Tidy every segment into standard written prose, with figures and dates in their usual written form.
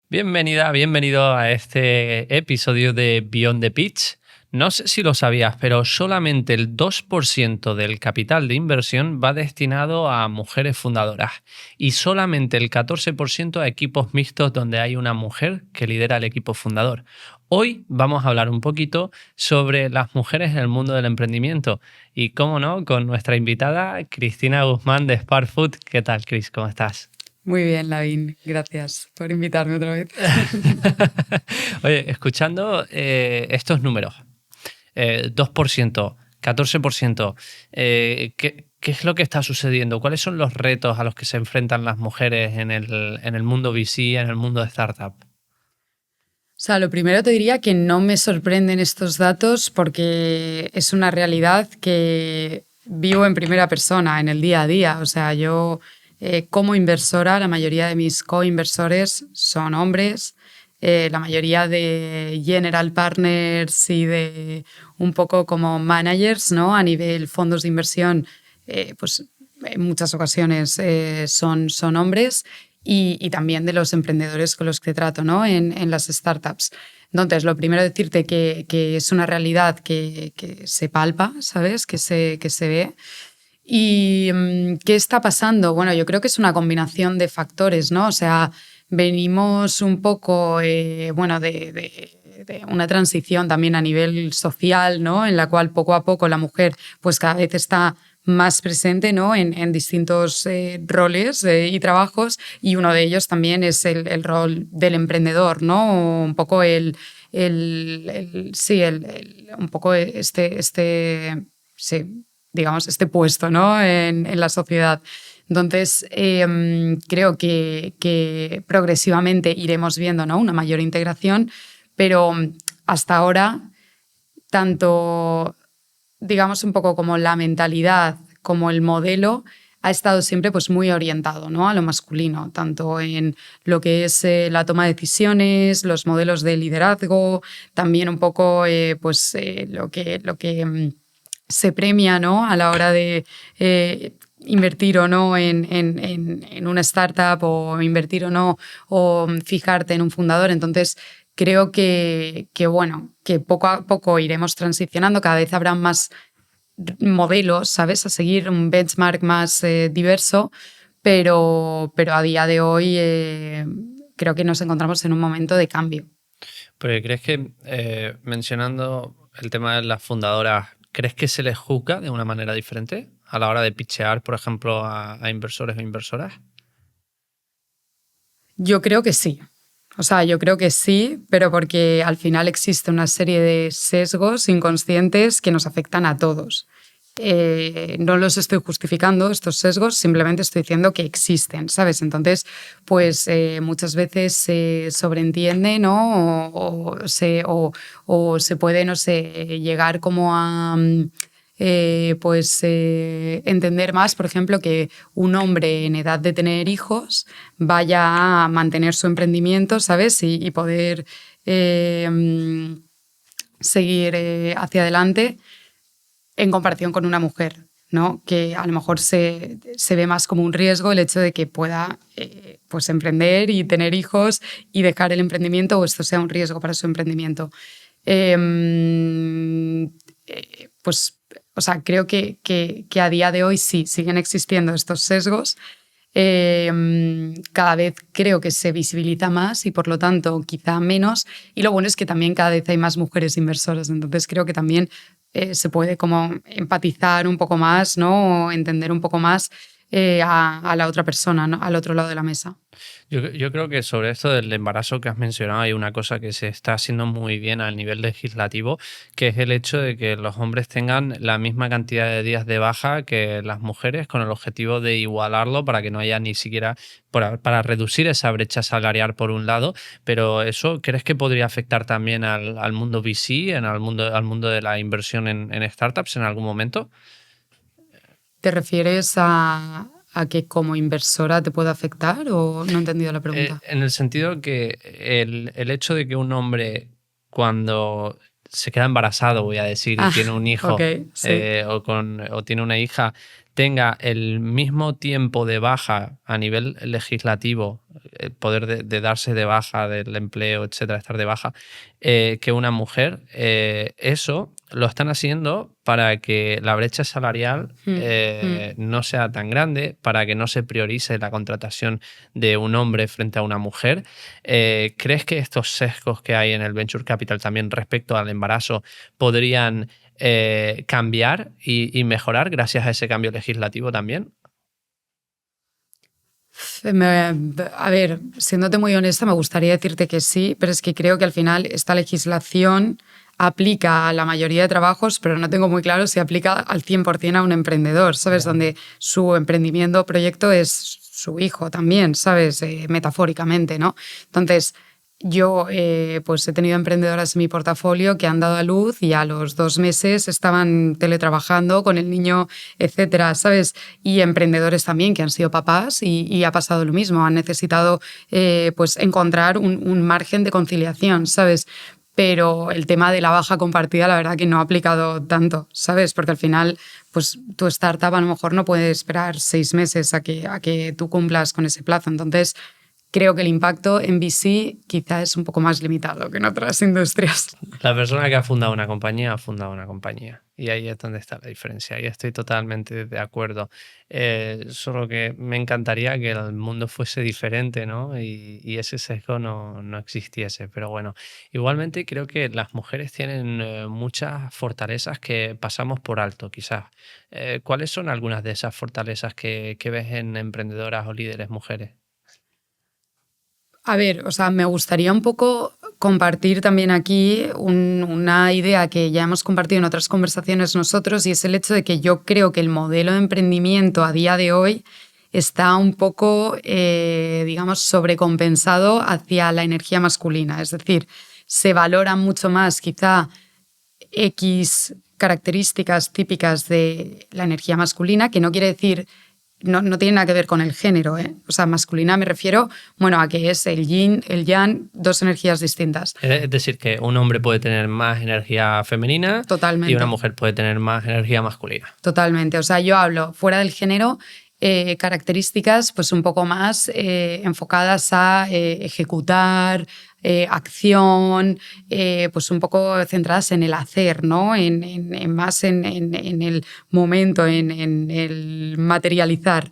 Bienvenida, bienvenido a este episodio de Beyond the Pitch. No sé si lo sabías, pero solamente el 2% del capital de inversión va destinado a mujeres fundadoras y solamente el 14% a equipos mixtos donde hay una mujer que lidera el equipo fundador. Hoy vamos a hablar un poquito sobre las mujeres en el mundo del emprendimiento y, cómo no, con nuestra invitada Cristina Guzmán de Sparkfood. ¿Qué tal, Cris? ¿Cómo estás? Muy bien, Lavín. Gracias por invitarme otra vez. Oye, escuchando estos números, 2%, 14%, ¿qué es lo que está sucediendo? ¿Cuáles son los retos a los que se enfrentan las mujeres en el mundo VC, en el mundo de startup? O sea, lo primero te diría que no me sorprenden estos datos porque es una realidad que vivo en primera persona, en el día a día. O sea, yo como inversora, la mayoría de mis co-inversores son hombres. La mayoría de general partners y de un poco como managers, ¿no? A nivel fondos de inversión, pues en muchas ocasiones son hombres. Y también de los emprendedores con los que trato, ¿no? en las startups. Entonces, lo primero es decirte que es una realidad que se palpa, ¿sabes? Que se ve. ¿Y qué está pasando? Bueno, yo creo que es una combinación de factores, ¿no? O sea, venimos un poco, bueno, de una transición también a nivel social, ¿no? En la cual poco a poco la mujer pues cada vez está más presente, ¿no? en distintos roles y trabajos, y uno de ellos también es el rol del emprendedor, ¿no? Un poco un poco sí, digamos, este puesto, ¿no? en la sociedad. Entonces, creo que progresivamente iremos viendo, ¿no? Una mayor integración, pero hasta ahora, tanto, digamos, un poco como la mentalidad como el modelo ha estado siempre pues, muy orientado, ¿no? A lo masculino, tanto en lo que es la toma de decisiones, los modelos de liderazgo, también un poco lo que se premia, ¿no? A la hora de invertir o no en una startup, o invertir o no, o fijarte en un fundador. Entonces, creo bueno, que poco a poco iremos transicionando, cada vez habrá más modelos, ¿sabes? A seguir, un benchmark más diverso, pero a día de hoy creo que nos encontramos en un momento de cambio. Porque crees que, mencionando el tema de las fundadoras, ¿crees que se les juzga de una manera diferente a la hora de pitchear, por ejemplo, a inversores o inversoras? Yo creo que sí. O sea, yo creo que sí, pero porque al final existe una serie de sesgos inconscientes que nos afectan a todos. No los estoy justificando, estos sesgos, simplemente estoy diciendo que existen, ¿sabes? Entonces, pues muchas veces se sobreentiende, ¿no? O se puede, no sé, llegar como a entender más, por ejemplo, que un hombre en edad de tener hijos vaya a mantener su emprendimiento, ¿sabes? Y poder seguir hacia adelante en comparación con una mujer, ¿no? Que a lo mejor se ve más como un riesgo el hecho de que pueda pues emprender y tener hijos y dejar el emprendimiento, o esto sea un riesgo para su emprendimiento. Pues, o sea, creo que a día de hoy sí, siguen existiendo estos sesgos. Cada vez creo que se visibiliza más y por lo tanto quizá menos, y lo bueno es que también cada vez hay más mujeres inversoras, entonces creo que también se puede como empatizar un poco más, ¿no? O entender un poco más a la otra persona, ¿no? Al otro lado de la mesa. Yo creo que sobre esto del embarazo que has mencionado hay una cosa que se está haciendo muy bien a nivel legislativo, que es el hecho de que los hombres tengan la misma cantidad de días de baja que las mujeres, con el objetivo de igualarlo para que no haya ni siquiera, para reducir esa brecha salarial por un lado. Pero eso, ¿crees que podría afectar también al mundo VC, al mundo de la inversión en startups en algún momento? ¿Te refieres a que como inversora te puede afectar, o no he entendido la pregunta? En el sentido que el hecho de que un hombre, cuando se queda embarazado, voy a decir, y tiene un hijo ok, sí. o tiene una hija, tenga el mismo tiempo de baja a nivel legislativo, el poder de darse de baja del empleo, etcétera, estar de baja, que una mujer, eso lo están haciendo para que la brecha salarial no sea tan grande, para que no se priorice la contratación de un hombre frente a una mujer. ¿Crees que estos sesgos que hay en el venture capital también respecto al embarazo podrían cambiar y mejorar gracias a ese cambio legislativo también? A ver, siéndote muy honesta, me gustaría decirte que sí, pero es que creo que al final esta legislación aplica a la mayoría de trabajos, pero no tengo muy claro si aplica al 100% a un emprendedor, ¿sabes? Ya. Donde su emprendimiento o proyecto es su hijo también, ¿sabes? Metafóricamente, ¿no? Entonces, yo pues he tenido emprendedoras en mi portafolio que han dado a luz y a los 2 meses estaban teletrabajando con el niño, etcétera, ¿sabes? Y emprendedores también que han sido papás y ha pasado lo mismo, han necesitado pues encontrar un margen de conciliación, ¿sabes? Pero el tema de la baja compartida, la verdad que no ha aplicado tanto, ¿sabes? Porque al final, pues tu startup a lo mejor no puede esperar 6 meses a que tú cumplas con ese plazo. Entonces, creo que el impacto en VC quizá es un poco más limitado que en otras industrias. La persona que ha fundado una compañía ha fundado una compañía. Y ahí es donde está la diferencia. Y estoy totalmente de acuerdo. Solo que me encantaría que el mundo fuese diferente, ¿no? Y ese sesgo no existiese. Pero bueno, igualmente creo que las mujeres tienen muchas fortalezas que pasamos por alto, quizás. ¿Cuáles son algunas de esas fortalezas que ves en emprendedoras o líderes mujeres? A ver, o sea, me gustaría un poco compartir también aquí una idea que ya hemos compartido en otras conversaciones nosotros, y es el hecho de que yo creo que el modelo de emprendimiento a día de hoy está un poco, digamos, sobrecompensado hacia la energía masculina. Es decir, se valora mucho más quizá X características típicas de la energía masculina, que no quiere decir, no tiene nada que ver con el género, ¿eh? O sea, masculina me refiero, bueno, a que es el yin, el yang, dos energías distintas. Es decir, que un hombre puede tener más energía femenina y una Totalmente. mujer puede tener más energía masculina. Totalmente. O sea, yo hablo fuera del género, características pues un poco más enfocadas a ejecutar, acción, pues un poco centradas en el hacer, ¿no? Más en el momento, en el materializar,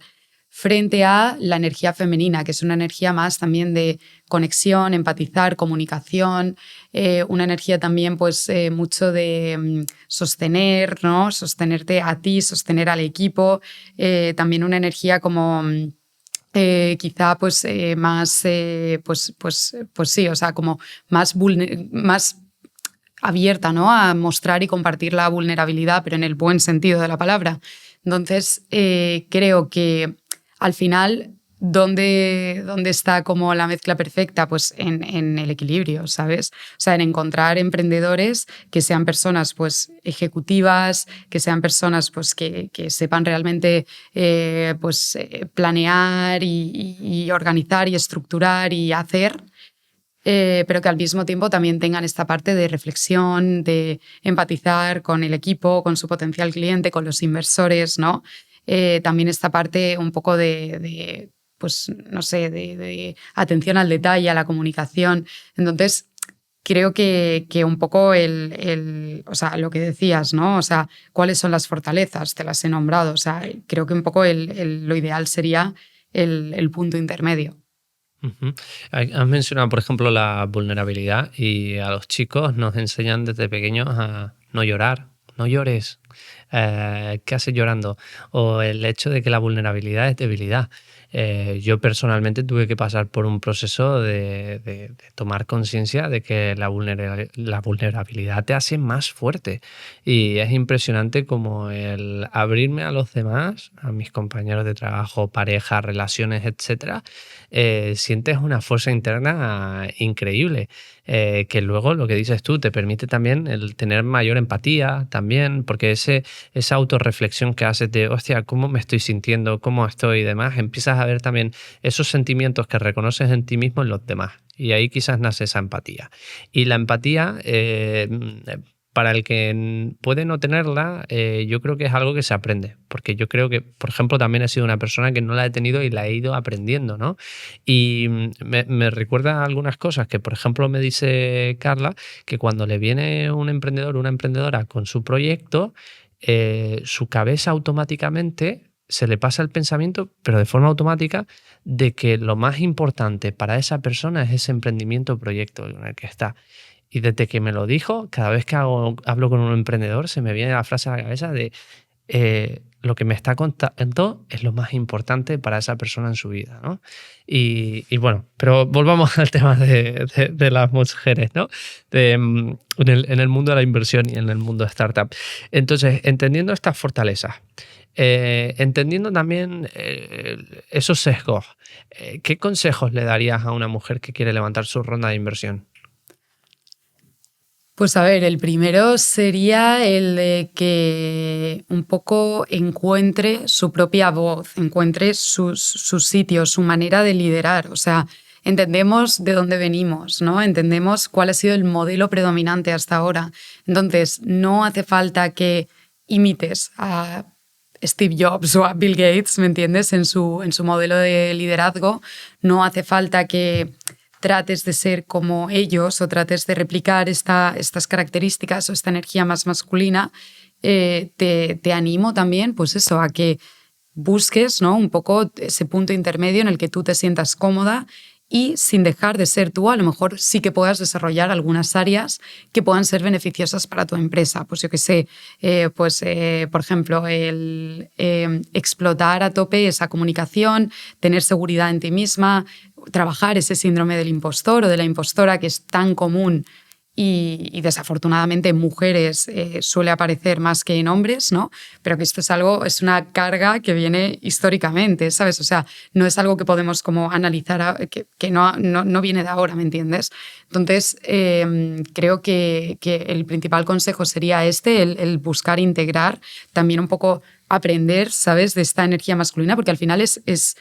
frente a la energía femenina, que es una energía más también de conexión, empatizar, comunicación, una energía también pues mucho de sostener, ¿no? Sostenerte a ti, sostener al equipo, también una energía como quizá pues más, pues sí, o sea, como más abierta, ¿no? A mostrar y compartir la vulnerabilidad, pero en el buen sentido de la palabra. Entonces, creo que al final, ¿dónde está como la mezcla perfecta? Pues en el equilibrio, ¿sabes? O sea, en encontrar emprendedores que sean personas pues ejecutivas, que sean personas pues que sepan realmente planear y organizar y estructurar y hacer, pero que al mismo tiempo también tengan esta parte de reflexión, de empatizar con el equipo, con su potencial cliente, con los inversores, ¿no? También esta parte un poco pues no sé, de atención al detalle, a la comunicación. Entonces, creo que un poco o sea, lo que decías, ¿no? O sea, ¿cuáles son las fortalezas? Te las he nombrado. O sea, creo que un poco lo ideal sería el punto intermedio. Ujú. Has mencionado, por ejemplo, la vulnerabilidad y a los chicos nos enseñan desde pequeños a no llorar, no llores, ¿qué haces llorando? O el hecho de que la vulnerabilidad es debilidad. Yo personalmente tuve que pasar por un proceso de tomar conciencia de que la vulnerabilidad te hace más fuerte y es impresionante como el abrirme a los demás, a mis compañeros de trabajo, pareja, relaciones, etcétera, sientes una fuerza interna increíble, que luego lo que dices tú te permite también el tener mayor empatía también, porque esa autorreflexión que haces de, hostia, ¿cómo me estoy sintiendo? ¿Cómo estoy? Y demás, empiezas a ver también esos sentimientos que reconoces en ti mismo en los demás. Y ahí quizás nace esa empatía. Y la empatía, para el que puede no tenerla, yo creo que es algo que se aprende. Porque yo creo que, por ejemplo, también he sido una persona que no la he tenido y la he ido aprendiendo, ¿no? Y me recuerda algunas cosas que, por ejemplo, me dice Carla, que cuando le viene un emprendedor o una emprendedora con su proyecto, su cabeza automáticamente se le pasa el pensamiento, pero de forma automática, de que lo más importante para esa persona es ese emprendimiento o proyecto en el que está. Y desde que me lo dijo, cada vez que hablo con un emprendedor, se me viene la frase a la cabeza de lo que me está contando es lo más importante para esa persona en su vida, ¿no? Y bueno, pero volvamos al tema de las mujeres, ¿no? En el mundo de la inversión y en el mundo de startup. Entonces, entendiendo estas fortalezas, entendiendo también esos sesgos, ¿qué consejos le darías a una mujer que quiere levantar su ronda de inversión? Pues a ver, el primero sería el de que un poco encuentre su propia voz, encuentre su sitio, su manera de liderar. O sea, entendemos de dónde venimos, ¿no? Entendemos cuál ha sido el modelo predominante hasta ahora. Entonces, no hace falta que imites a Steve Jobs o a Bill Gates, ¿me entiendes? En su modelo de liderazgo. No hace falta que trates de ser como ellos o trates de replicar estas características o esta energía más masculina, te animo también, pues eso, a que busques, ¿no? Un poco ese punto intermedio en el que tú te sientas cómoda y sin dejar de ser tú, a lo mejor sí que puedas desarrollar algunas áreas que puedan ser beneficiosas para tu empresa. Pues yo qué sé, por ejemplo, el explotar a tope esa comunicación, tener seguridad en ti misma, trabajar ese síndrome del impostor o de la impostora que es tan común y desafortunadamente en mujeres suele aparecer más que en hombres, ¿no? Pero que esto es una carga que viene históricamente, ¿sabes? O sea, no es algo que podemos como analizar, que no viene de ahora, ¿me entiendes? Entonces, creo que el principal consejo sería el buscar integrar, también un poco aprender, ¿sabes? De esta energía masculina, porque al final es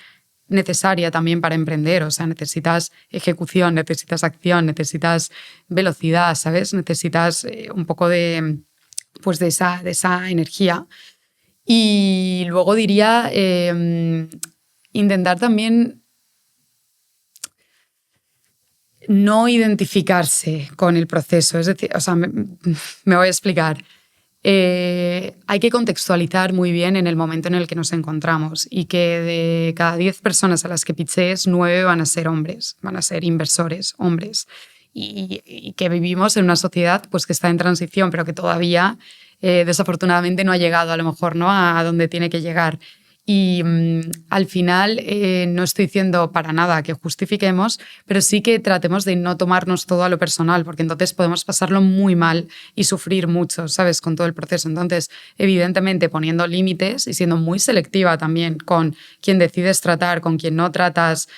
necesaria también para emprender, o sea, necesitas ejecución, necesitas acción, necesitas velocidad, ¿sabes? Necesitas un poco pues de esa energía. Y luego diría intentar también no identificarse con el proceso, es decir, o sea, me voy a explicar. Hay que contextualizar muy bien en el momento en el que nos encontramos y que de cada 10 personas a las que pitchees, 9 van a ser hombres, van a ser inversores, hombres. Y que vivimos en una sociedad pues, que está en transición, pero que todavía desafortunadamente no ha llegado a lo mejor, ¿no? A donde tiene que llegar. Y al final no estoy diciendo para nada que justifiquemos, pero sí que tratemos de no tomarnos todo a lo personal, porque entonces podemos pasarlo muy mal y sufrir mucho, ¿sabes? Con todo el proceso. Entonces, evidentemente, poniendo límites y siendo muy selectiva también con quién decides tratar, con quién no tratas,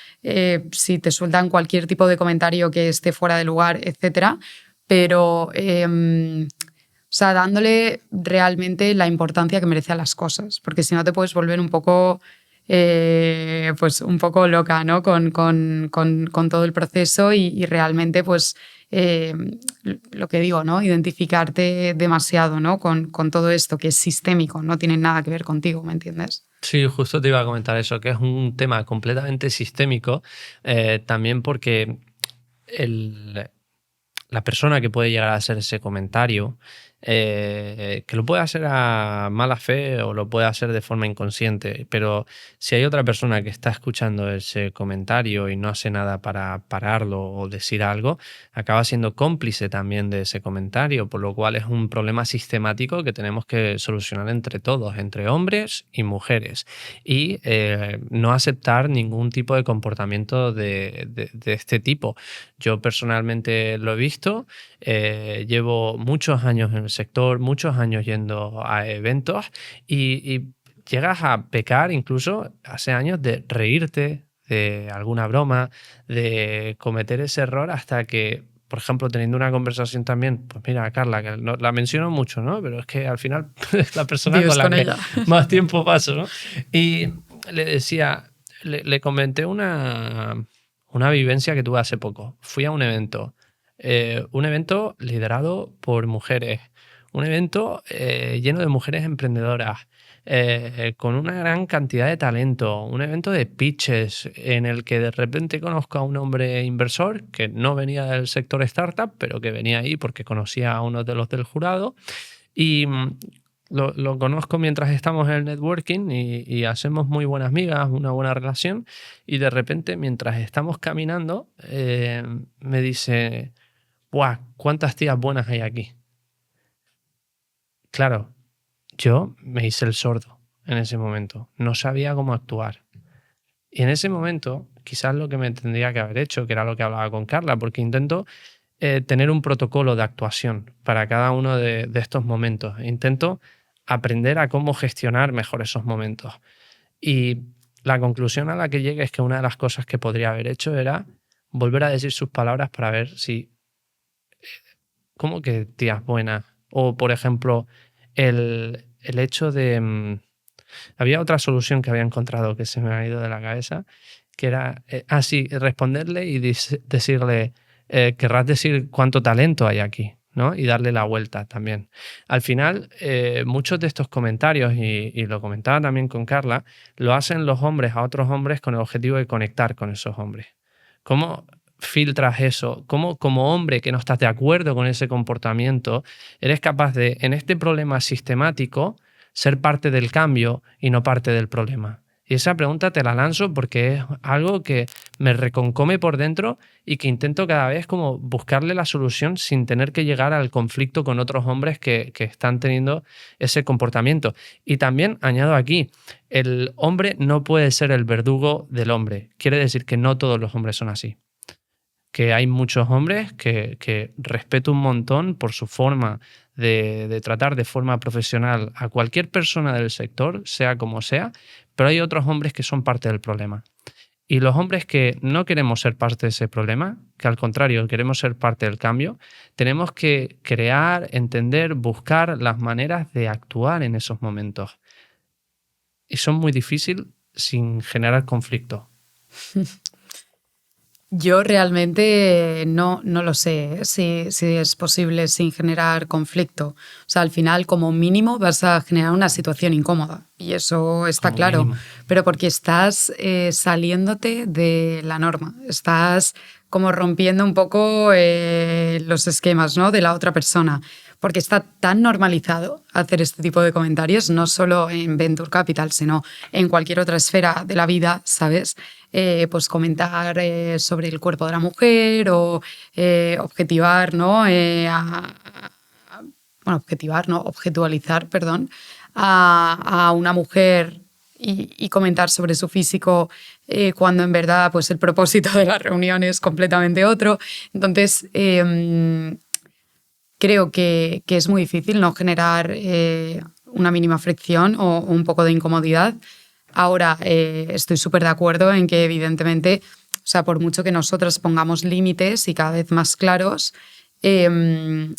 si te sueltan cualquier tipo de comentario que esté fuera de lugar, etcétera. Pero o sea, dándole realmente la importancia que merece a las cosas, porque si no te puedes volver un poco, pues un poco loca, ¿no? Con todo el proceso y realmente, pues, lo que digo, ¿no? Identificarte demasiado, ¿no? Con todo esto que es sistémico, no tiene nada que ver contigo, ¿me entiendes? Sí, justo te iba a comentar eso, que es un tema completamente sistémico, también porque la persona que puede llegar a hacer ese comentario, que lo puede hacer a mala fe o lo puede hacer de forma inconsciente, pero si hay otra persona que está escuchando ese comentario y no hace nada para pararlo o decir algo, acaba siendo cómplice también de ese comentario, por lo cual es un problema sistemático que tenemos que solucionar entre todos, entre hombres y mujeres, y no aceptar ningún tipo de comportamiento de este tipo. Yo personalmente lo he visto, llevo muchos años en el sector, muchos años yendo a eventos y llegas a pecar incluso hace años de reírte de alguna broma, de cometer ese error hasta que por ejemplo, teniendo una conversación también, pues mira, Carla, que la menciono mucho, ¿no? Pero es que al final es la persona Vives con la con que ella. más tiempo paso, ¿no? Y le decía, le comenté una vivencia que tuve hace poco. Fui a un evento liderado por mujeres, un evento lleno de mujeres emprendedoras, con una gran cantidad de talento, un evento de pitches en el que de repente conozco a un hombre inversor que no venía del sector startup, pero que venía ahí porque conocía a uno de los del jurado y lo conozco mientras estamos en el networking y hacemos muy buenas migas, una buena relación y de repente mientras estamos caminando me dice, ¡buah! ¿Cuántas tías buenas hay aquí? Claro, yo me hice el sordo en ese momento, no sabía cómo actuar. Y en ese momento, quizás lo que me tendría que haber hecho, que era lo que hablaba con Carla, porque intento tener un protocolo de actuación para cada uno de estos momentos. Intento aprender a cómo gestionar mejor esos momentos. Y la conclusión a la que llegué es que una de las cosas que podría haber hecho era volver a decir sus palabras para ver si, ¿cómo que tías buenas? O, por ejemplo, el hecho de... había otra solución que había encontrado que se me ha ido de la cabeza, que era, sí, responderle y decirle, querrás decir cuánto talento hay aquí, ¿no? Y darle la vuelta también. Al final, muchos de estos comentarios, y lo comentaba también con Carla, lo hacen los hombres a otros hombres con el objetivo de conectar con esos hombres. ¿Cómo filtras eso? ¿Cómo como hombre que no estás de acuerdo con ese comportamiento, eres capaz de, en este problema sistemático, ser parte del cambio y no parte del problema? Y esa pregunta te la lanzo porque es algo que me reconcome por dentro y que intento cada vez como buscarle la solución sin tener que llegar al conflicto con otros hombres que están teniendo ese comportamiento. Y también añado aquí, el hombre no puede ser el verdugo del hombre. Quiere decir que no todos los hombres son así. Que hay muchos hombres que respeto un montón por su forma de tratar de forma profesional a cualquier persona del sector, sea como sea, pero hay otros hombres que son parte del problema. Y los hombres que no queremos ser parte de ese problema, que al contrario queremos ser parte del cambio, tenemos que crear, entender, buscar las maneras de actuar en esos momentos. Y son muy difíciles sin generar conflicto. Yo realmente no lo sé si es posible sin generar conflicto. O sea, al final, como mínimo, vas a generar una situación incómoda. Y eso está Como claro. mínimo. Pero porque estás saliéndote de la norma. Estás como rompiendo un poco los esquemas, ¿no?, de la otra persona. Porque está tan normalizado hacer este tipo de comentarios, no solo en Venture Capital, sino en cualquier otra esfera de la vida, ¿sabes? Pues comentar sobre el cuerpo de la mujer o objetivar, ¿no? Objetivar, ¿no? Objetualizar, perdón, a una mujer y comentar sobre su físico cuando en verdad pues el propósito de la reunión es completamente otro. Entonces, creo que es muy difícil no generar una mínima fricción o un poco de incomodidad. Ahora, estoy súper de acuerdo en que evidentemente, o sea, por mucho que nosotros pongamos límites y cada vez más claros,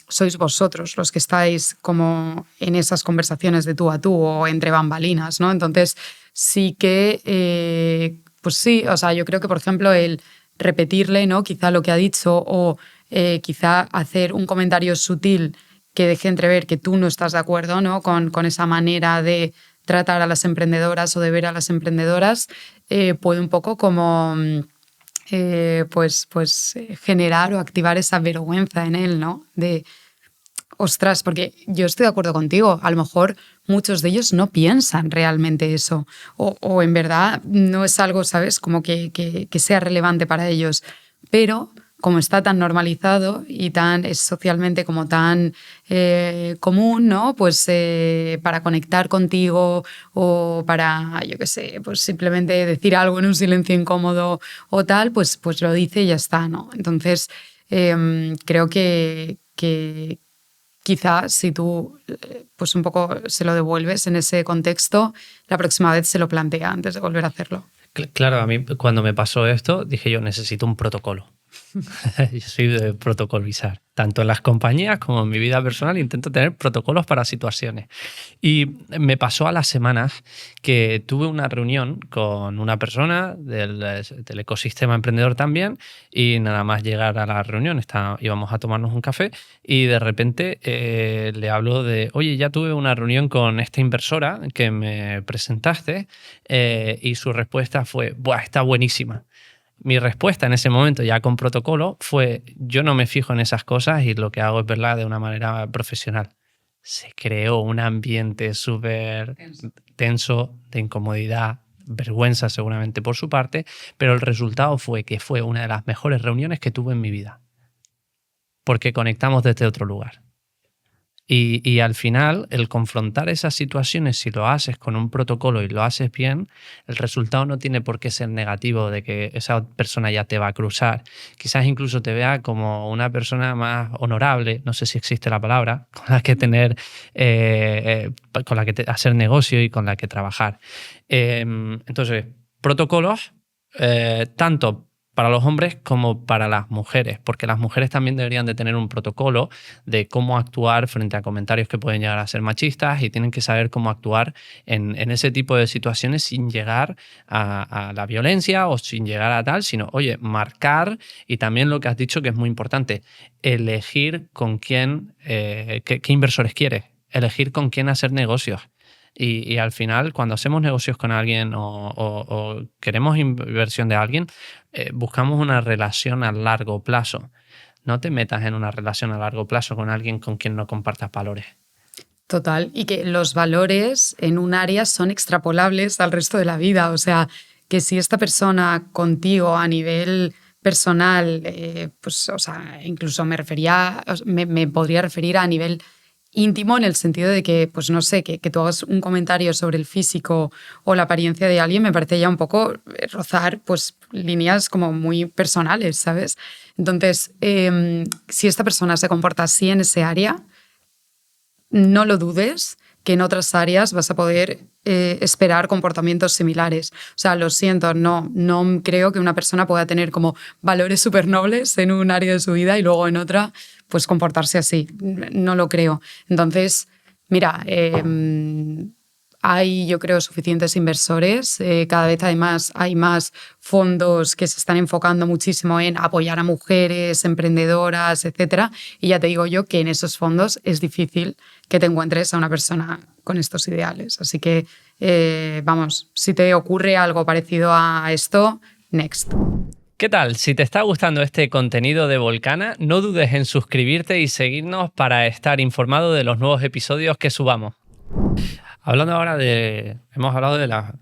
sois vosotros los que estáis como en esas conversaciones de tú a tú o entre bambalinas, ¿no? Entonces, sí que, pues sí, o sea, yo creo que, por ejemplo, el repetirle, ¿no?, quizá lo que ha dicho o quizá hacer un comentario sutil que deje entrever que tú no estás de acuerdo, ¿no?, con esa manera de tratar a las emprendedoras o de ver a las emprendedoras, puede un poco como generar o activar esa vergüenza en él, ¿no? De, ostras, porque yo estoy de acuerdo contigo, a lo mejor muchos de ellos no piensan realmente eso o en verdad no es algo, ¿sabes?, como que sea relevante para ellos, pero como está tan normalizado y es socialmente como tan común, ¿no? Pues para conectar contigo o para, yo qué sé, pues simplemente decir algo en un silencio incómodo o tal, pues lo dice y ya está, ¿no? Entonces, creo que quizá si tú pues un poco se lo devuelves en ese contexto, la próxima vez se lo plantea antes de volver a hacerlo. Claro, a mí cuando me pasó esto dije yo necesito un protocolo. Yo soy de protocolizar. Tanto en las compañías como en mi vida personal intento tener protocolos para situaciones. Y me pasó a las semanas que tuve una reunión con una persona del ecosistema emprendedor también, y nada más llegar a la reunión íbamos a tomarnos un café y de repente le hablo de, oye, ya tuve una reunión con esta inversora que me presentaste, y su respuesta fue, buah, está buenísima. Mi respuesta en ese momento, ya con protocolo, fue: yo no me fijo en esas cosas y lo que hago es verla de una manera profesional. Se creó un ambiente súper tenso, de incomodidad, vergüenza seguramente por su parte, pero el resultado fue que fue una de las mejores reuniones que tuve en mi vida, porque conectamos desde otro lugar. Y al final, el confrontar esas situaciones, si lo haces con un protocolo y lo haces bien, el resultado no tiene por qué ser negativo, de que esa persona ya te va a cruzar. Quizás incluso te vea como una persona más honorable, no sé si existe la palabra, con la que tener, con la que hacer negocio y con la que trabajar. Entonces, protocolos, tanto para los hombres como para las mujeres, porque las mujeres también deberían de tener un protocolo de cómo actuar frente a comentarios que pueden llegar a ser machistas, y tienen que saber cómo actuar en ese tipo de situaciones sin llegar a la violencia o sin llegar a tal, sino, oye, marcar. Y también lo que has dicho, que es muy importante, elegir con quién, qué inversores quieres, elegir con quién hacer negocios. Y al final, cuando hacemos negocios con alguien o queremos inversión de alguien, buscamos una relación a largo plazo. No te metas en una relación a largo plazo con alguien con quien no compartas valores. Total, y que los valores en un área son extrapolables al resto de la vida. O sea, que si esta persona contigo a nivel personal, pues, o sea, incluso me podría referir a nivel íntimo, en el sentido de que, pues no sé, que tú hagas un comentario sobre el físico o la apariencia de alguien, me parece ya un poco rozar pues líneas como muy personales, ¿sabes? Entonces, si esta persona se comporta así en ese área, no lo dudes que en otras áreas vas a poder esperar comportamientos similares. O sea, lo siento, no creo que una persona pueda tener como valores súper nobles en un área de su vida y luego en otra pues comportarse así. No lo creo. Entonces, mira, hay, yo creo, suficientes inversores. Cada vez además hay más fondos que se están enfocando muchísimo en apoyar a mujeres emprendedoras, etcétera. Y ya te digo yo que en esos fondos es difícil que te encuentres a una persona con estos ideales. Así que, vamos, si te ocurre algo parecido a esto, next. ¿Qué tal? Si te está gustando este contenido de Volcana, no dudes en suscribirte y seguirnos para estar informado de los nuevos episodios que subamos. Hablando ahora hemos hablado de la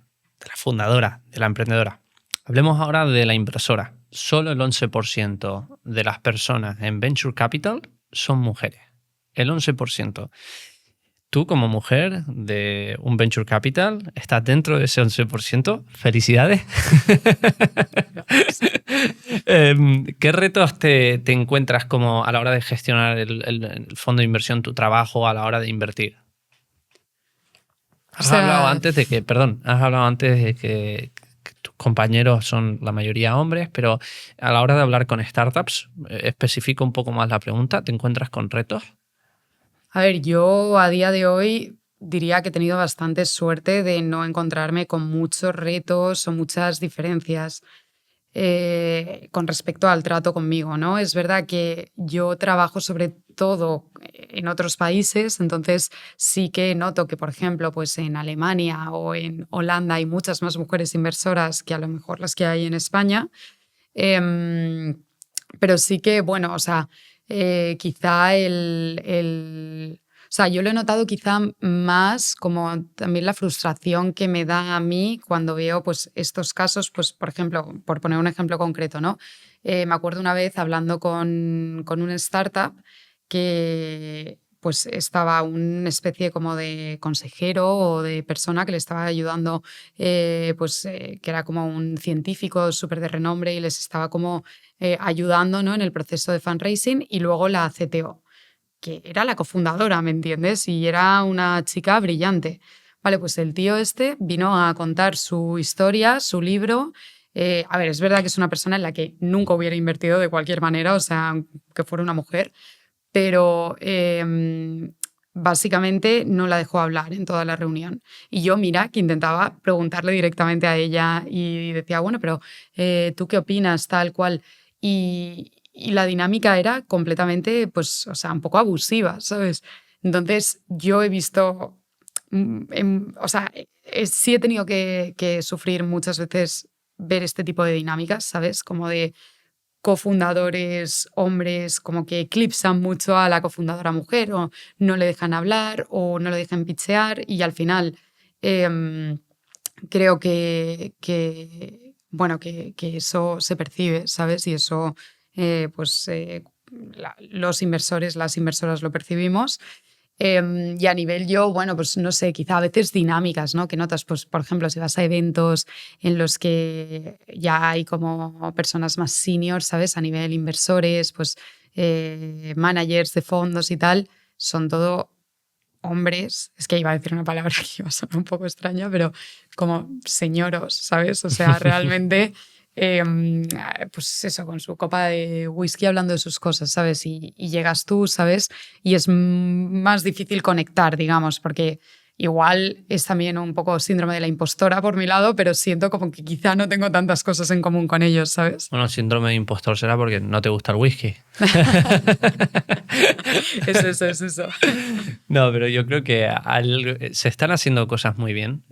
fundadora, de la emprendedora. Hablemos ahora de la inversora. Solo el 11% de las personas en Venture Capital son mujeres. El 11%. Tú, como mujer de un Venture Capital, estás dentro de ese 11%. ¡Felicidades! ¿Qué retos te encuentras como a la hora de gestionar el fondo de inversión, tu trabajo, a la hora de invertir? Has hablado antes de que tus compañeros son la mayoría hombres, pero a la hora de hablar con startups, especifico un poco más la pregunta, ¿te encuentras con retos? A ver, yo a día de hoy diría que he tenido bastante suerte de no encontrarme con muchos retos o muchas diferencias con respecto al trato conmigo, ¿no? Es verdad que yo trabajo sobre todo en otros países, entonces sí que noto que, por ejemplo, pues en Alemania o en Holanda hay muchas más mujeres inversoras que a lo mejor las que hay en España. Pero sí que, bueno, o sea, quizá o sea, yo lo he notado quizá más como también la frustración que me da a mí cuando veo pues, estos casos, pues, por ejemplo, por poner un ejemplo concreto, ¿no? Me acuerdo una vez hablando con una startup que pues estaba una especie como de consejero o de persona que le estaba ayudando, que era como un científico súper de renombre y les estaba como ayudando, ¿no?, en el proceso de fundraising, y luego la CTO, que era la cofundadora, ¿me entiendes? Y era una chica brillante. Vale, pues el tío este vino a contar su historia, su libro, A ver, es verdad que es una persona en la que nunca hubiera invertido de cualquier manera, o sea, que fuera una mujer, pero básicamente no la dejó hablar en toda la reunión. Y yo, mira, que intentaba preguntarle directamente a ella y decía, bueno, pero ¿tú qué opinas? Tal cual. Y la dinámica era completamente, pues, o sea, un poco abusiva, ¿sabes? Entonces, yo he visto, o sea, sí he tenido que sufrir muchas veces ver este tipo de dinámicas, ¿sabes? Como de cofundadores hombres como que eclipsan mucho a la cofundadora mujer o no le dejan hablar o no le dejan pitchear y al final em, creo bueno, que eso se percibe, ¿sabes? Y eso, pues, los inversores, las inversoras lo percibimos. Y a nivel yo, bueno, pues no sé, quizá a veces dinámicas, ¿no? Que notas, pues, por ejemplo, si vas a eventos en los que ya hay como personas más senior, ¿sabes? A nivel inversores, pues, managers de fondos y tal, son todo hombres, es que iba a decir una palabra que iba a sonar un poco extraña, pero como señoros, ¿sabes? O sea, realmente, pues eso, con su copa de whisky hablando de sus cosas, ¿sabes? Y llegas tú, ¿sabes? Y es más difícil conectar, digamos, porque igual es también un poco síndrome de la impostora por mi lado, pero siento como que quizá no tengo tantas cosas en común con ellos, ¿sabes? Bueno, síndrome de impostor será porque no te gusta el whisky. Es eso. No, pero yo creo que se están haciendo cosas muy bien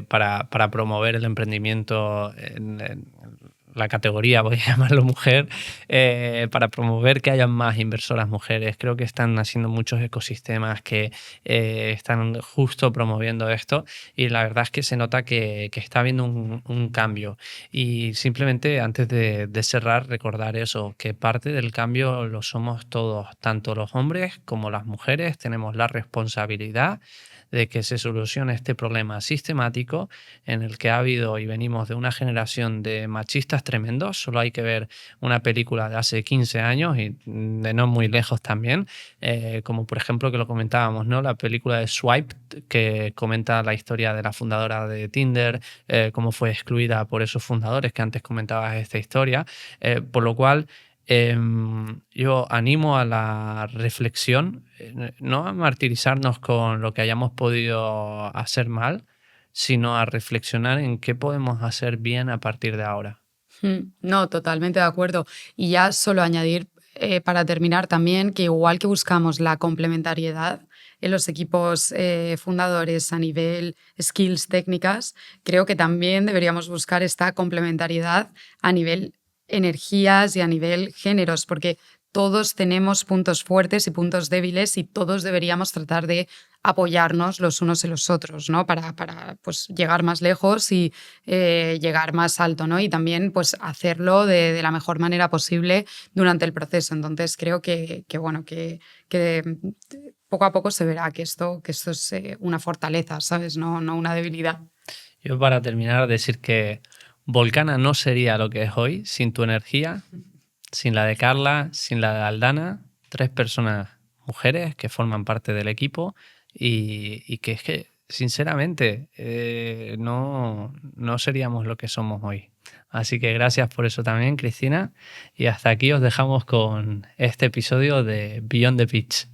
para promover el emprendimiento en la categoría, voy a llamarlo mujer, para promover que haya más inversoras mujeres. Creo que están haciendo muchos ecosistemas que están justo promoviendo esto y la verdad es que se nota que está habiendo un cambio. Y simplemente antes de cerrar, recordar eso, que parte del cambio lo somos todos, tanto los hombres como las mujeres. Tenemos la responsabilidad de que se solucione este problema sistemático en el que ha habido y venimos de una generación de machistas tremendos. Solo hay que ver una película de hace 15 años y de no muy lejos también, como por ejemplo que lo comentábamos, ¿no? La película de Swipe, que comenta la historia de la fundadora de Tinder, cómo fue excluida por esos fundadores que antes comentabas esta historia, por lo cual yo animo a la reflexión, no a martirizarnos con lo que hayamos podido hacer mal, sino a reflexionar en qué podemos hacer bien a partir de ahora. No, totalmente de acuerdo. Y ya solo añadir, para terminar también, que igual que buscamos la complementariedad en los equipos fundadores a nivel skills técnicas, creo que también deberíamos buscar esta complementariedad a nivel energías y a nivel géneros, porque todos tenemos puntos fuertes y puntos débiles y todos deberíamos tratar de apoyarnos los unos en los otros, ¿no? Para pues, llegar más lejos y llegar más alto, ¿no? Y también pues, hacerlo de la mejor manera posible durante el proceso. Entonces creo bueno, que poco a poco se verá que esto es una fortaleza, ¿sabes? No una debilidad. Yo para terminar decir que Volcana no sería lo que es hoy sin tu energía, sin la de Carla, sin la de Aldana, 3 personas mujeres que forman parte del equipo y que es que, sinceramente, no seríamos lo que somos hoy. Así que gracias por eso también, Cristina. Y hasta aquí os dejamos con este episodio de Beyond the Pitch.